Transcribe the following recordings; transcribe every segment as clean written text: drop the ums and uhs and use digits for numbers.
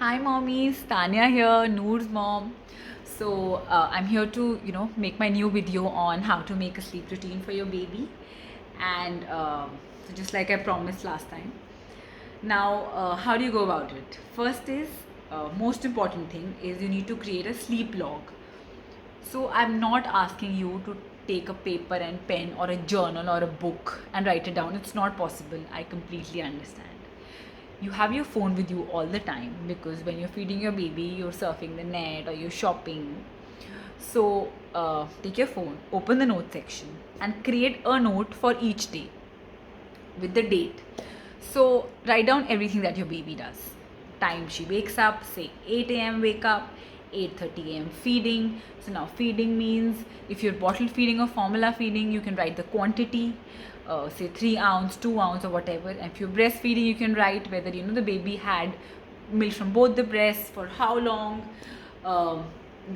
Hi mommies, Tanya here, Noor's mom. I'm here to make my new video on how to make a sleep routine for your baby, and so just like I promised last time. Now, how do you go about it? First is most important thing is you need to create a sleep log. So I'm not asking you to take a paper and pen or a journal or a book and write it down. It's not possible. I completely understand. You have your phone with you all the time because when you're feeding your baby, you're surfing the net or you're shopping. So take your phone, open the note section, and create a note for each day with the date. So write down everything that your baby does. Time she wakes up, say 8 a.m. wake up, 8:30 a.m. feeding. So now feeding means if you're bottle feeding or formula feeding, you can write the quantity, say 3 ounce, 2 ounce or whatever. And if you're breastfeeding, you can write whether the baby had milk from both the breasts for how long.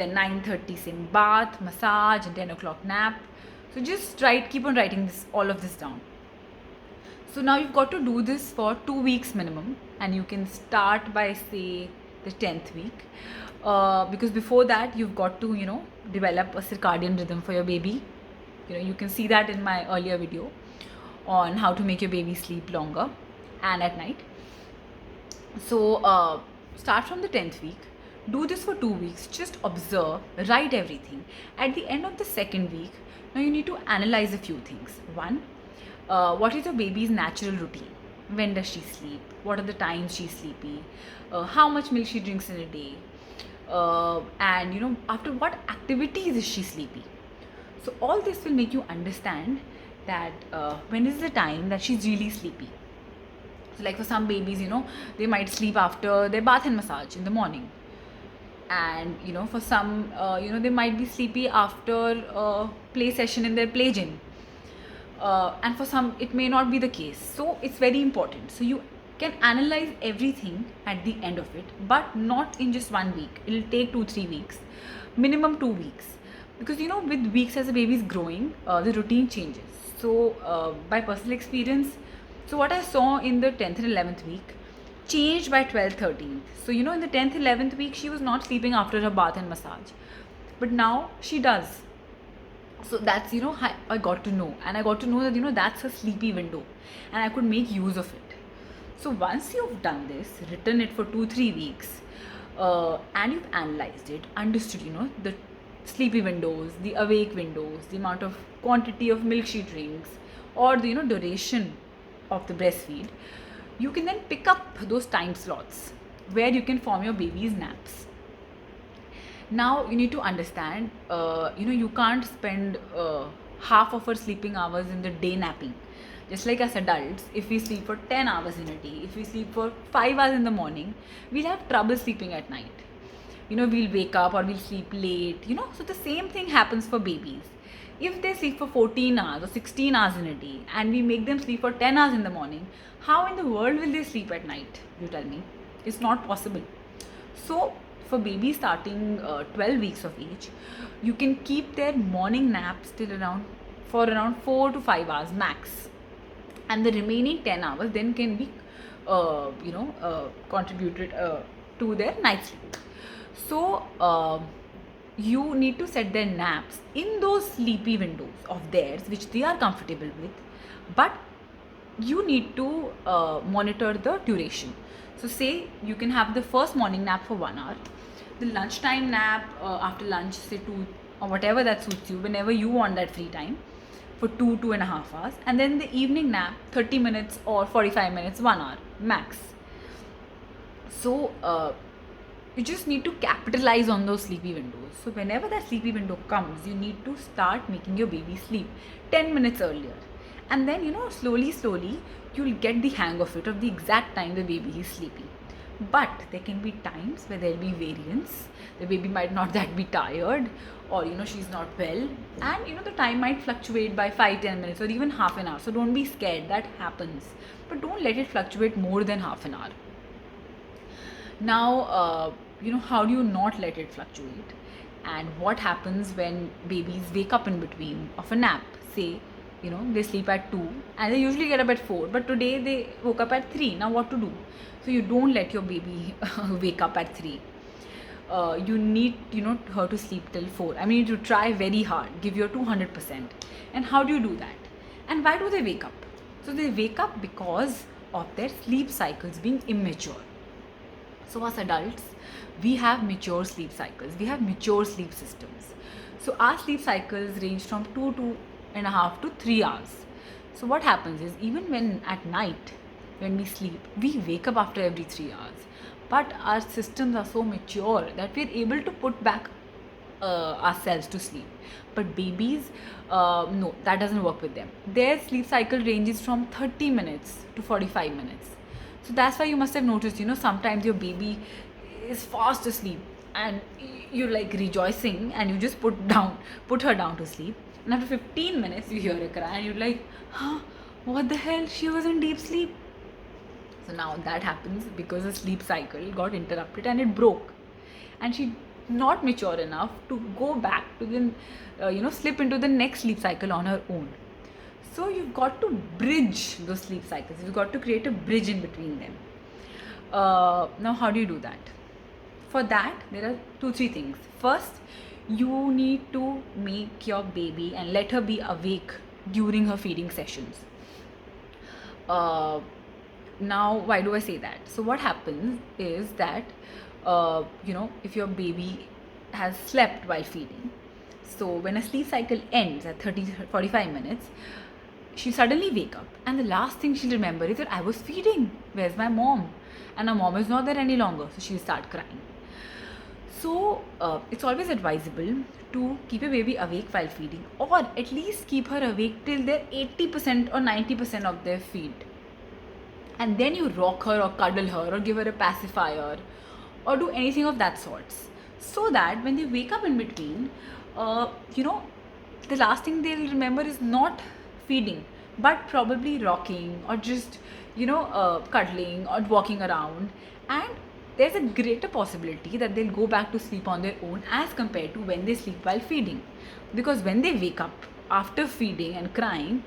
Then 9:30 same bath, massage, and 10 o'clock nap. So just keep on writing all of this down. So now you've got to do this for 2 weeks minimum, and you can start by say the 10th week, because before that you've got to develop a circadian rhythm for your baby. You can see that in my earlier video on how to make your baby sleep longer and at night. So start from the 10th week. Do this for 2 weeks. Just observe, write everything. At the end of the second week, now you need to analyze a few things. One, what is your baby's natural routine? When does she sleep? What are the times she's sleepy? How much milk she drinks in a day? And after what activities is she sleepy? So all this will make you understand that when is the time that she's really sleepy. So like for some babies, they might sleep after their bath and massage in the morning. And for some, they might be sleepy after a play session in their play gym. And for some, it may not be the case. So it's very important. So you can analyze everything at the end of it, but not in just 1 week. It'll take 2-3 weeks, minimum 2 weeks, because with weeks as a baby is growing, the routine changes. So by personal experience, so what I saw in the 10th and 11th week changed by 12th, 13th. So in the 10th, 11th week, she was not sleeping after her bath and massage, but now she does. So that's I got to know, and I got to know that that's a sleepy window, and I could make use of it. So once you've done this, written it for 2-3 weeks, and you've analyzed it, understood the sleepy windows, the awake windows, the amount of quantity of milk she drinks, or the duration of the breastfeed, you can then pick up those time slots where you can form your baby's naps. Now you need to understand, you can't spend half of our sleeping hours in the day napping. Just like as adults, if we sleep for 10 hours in a day, if we sleep for 5 hours in the morning, we'll have trouble sleeping at night. We'll wake up or we'll sleep late, so the same thing happens for babies. If they sleep for 14 hours or 16 hours in a day and we make them sleep for 10 hours in the morning, how in the world will they sleep at night? You tell me. It's not possible. So for babies starting 12 weeks of age, you can keep their morning naps till around 4 to 5 hours max, and the remaining 10 hours then can be contributed to their night sleep. So you need to set their naps in those sleepy windows of theirs which they are comfortable with, but you need to monitor the duration. So say you can have the first morning nap for 1 hour, the lunchtime nap after lunch, say 2 or whatever that suits you, whenever you want that free time, for 2.5 hours, and then the evening nap 30 minutes or 45 minutes, 1 hour max. So you just need to capitalize on those sleepy windows. So whenever that sleepy window comes, you need to start making your baby sleep 10 minutes earlier, and then slowly you'll get the hang of it, of the exact time the baby is sleeping. But there can be times where there'll be variance. The baby might not that be tired, or she's not well, and the time might fluctuate by 5-10 minutes or even half an hour. So don't be scared, that happens, but don't let it fluctuate more than half an hour. Now how do you not let it fluctuate, and what happens when babies wake up in between of a nap? Say they sleep at 2 and they usually get up at 4, but today they woke up at 3. Now what to do? So you don't let your baby wake up at 3. You need her to sleep till 4. I mean, you try very hard, give your 200%. And how do you do that? And why do they wake up? So they wake up because of their sleep cycles being immature. So as adults, we have mature sleep cycles, we have mature sleep systems. So our sleep cycles range from 2.5 to 3 hours. So what happens is, even when at night when we sleep, we wake up after every 3 hours, but our systems are so mature that we're able to put back ourselves to sleep. But babies, no, that doesn't work with them. Their sleep cycle ranges from 30 minutes to 45 minutes. So that's why you must have noticed, sometimes your baby is fast asleep and you're like rejoicing and you just put her down to sleep. And after 15 minutes, you hear a cry and you're like, huh, what the hell? She was in deep sleep. So now that happens because the sleep cycle got interrupted and it broke. And she not mature enough to go back to the, slip into the next sleep cycle on her own. So you've got to bridge those sleep cycles. You've got to create a bridge in between them. Now, how do you do that? For that, there are 2-3 things. First, you need to make your baby and let her be awake during her feeding sessions. Now, why do I say that? So what happens is that, if your baby has slept while feeding, so when a sleep cycle ends at 45 minutes, she suddenly wake up and the last thing she'll remember is that I was feeding. Where's my mom? And her mom is not there any longer, so she'll start crying. So it's always advisable to keep your baby awake while feeding, or at least keep her awake till they're 80% or 90% of their feed. And then you rock her or cuddle her or give her a pacifier or do anything of that sorts, so that when they wake up in between, the last thing they'll remember is not feeding, but probably rocking or just cuddling or walking around. And there's a greater possibility that they'll go back to sleep on their own as compared to when they sleep while feeding, because when they wake up after feeding and crying,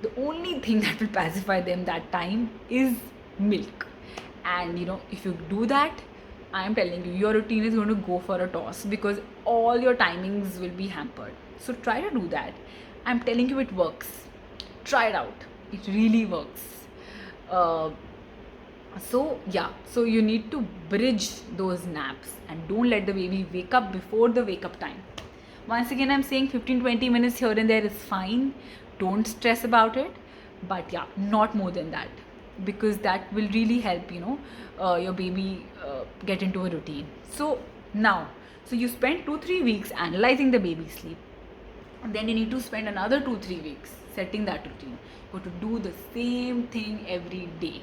the only thing that will pacify them that time is milk. And if you do that, I am telling you, your routine is going to go for a toss because all your timings will be hampered. So try to do that. I'm telling you, it works. Try it out. It really works. So you need to bridge those naps and don't let the baby wake up before the wake up time. Once again, I'm saying 15-20 minutes here and there is fine. Don't stress about it. But not more than that, because that will really help your baby get into a routine. So you spend 2-3 weeks analyzing the baby's sleep, and then you need to spend another 2-3 weeks setting that routine. You got to do the same thing every day.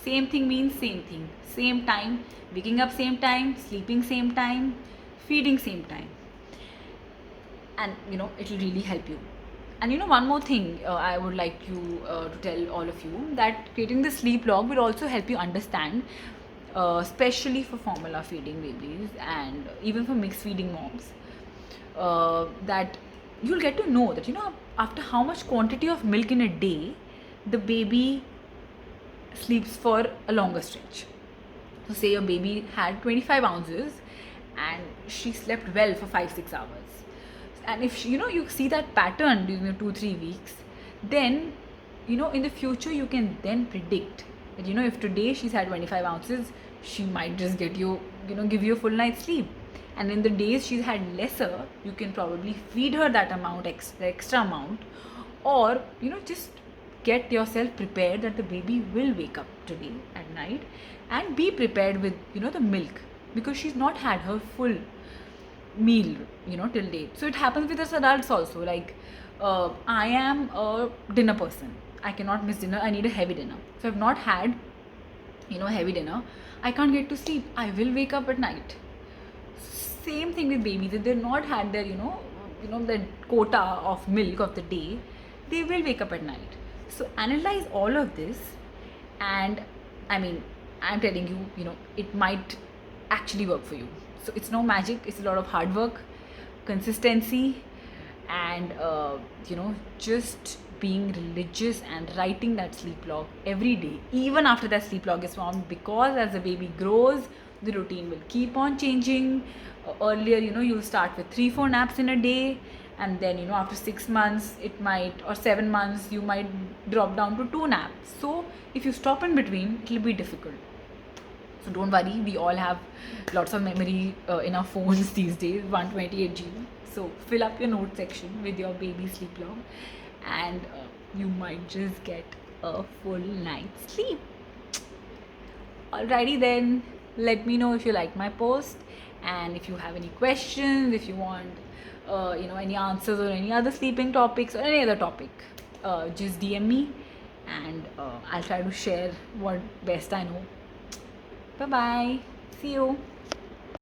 Same thing means same thing, same time, waking up same time, sleeping same time, feeding same time, and it will really help you. And one more thing I would like you to tell all of you, that creating the sleep log will also help you understand, especially for formula feeding babies and even for mixed feeding moms, that you'll get to know that after how much quantity of milk in a day the baby sleeps for a longer stretch. So say your baby had 25 ounces and she slept well for 5-6 hours. And if you see that pattern during the 2-3 weeks, then in the future you can then predict that if today she's had 25 ounces, she might just give you a full night's sleep. And in the days she's had lesser, you can probably feed her that amount, extra amount, or just get yourself prepared that the baby will wake up today at night, and be prepared with the milk, because she's not had her full meal till date. So it happens with us adults also. Like I am a dinner person, I cannot miss dinner, I need a heavy dinner. So I've not had heavy dinner, I can't get to sleep, I will wake up at night. Same thing with babies. If they've not had their the quota of milk of the day, they will wake up at night. So analyze all of this, and I'm telling you, it might actually work for you. So it's no magic, it's a lot of hard work, consistency, and just being religious and writing that sleep log every day, even after that sleep log is formed, because as the baby grows, the routine will keep on changing. Earlier, you'll start with 3-4 naps in a day, and then after 6 months it might, or 7 months, you might drop down to 2 naps. So if you stop in between, it will be difficult. So don't worry, we all have lots of memory in our phones these days, 128 GB. So fill up your note section with your baby sleep log, and you might just get a full night's sleep. Alrighty then, let me know if you like my post, and if you have any questions, if you want any answers or any other sleeping topics or any other topic, just DM me, and I'll try to share what best I know. Bye bye. See you.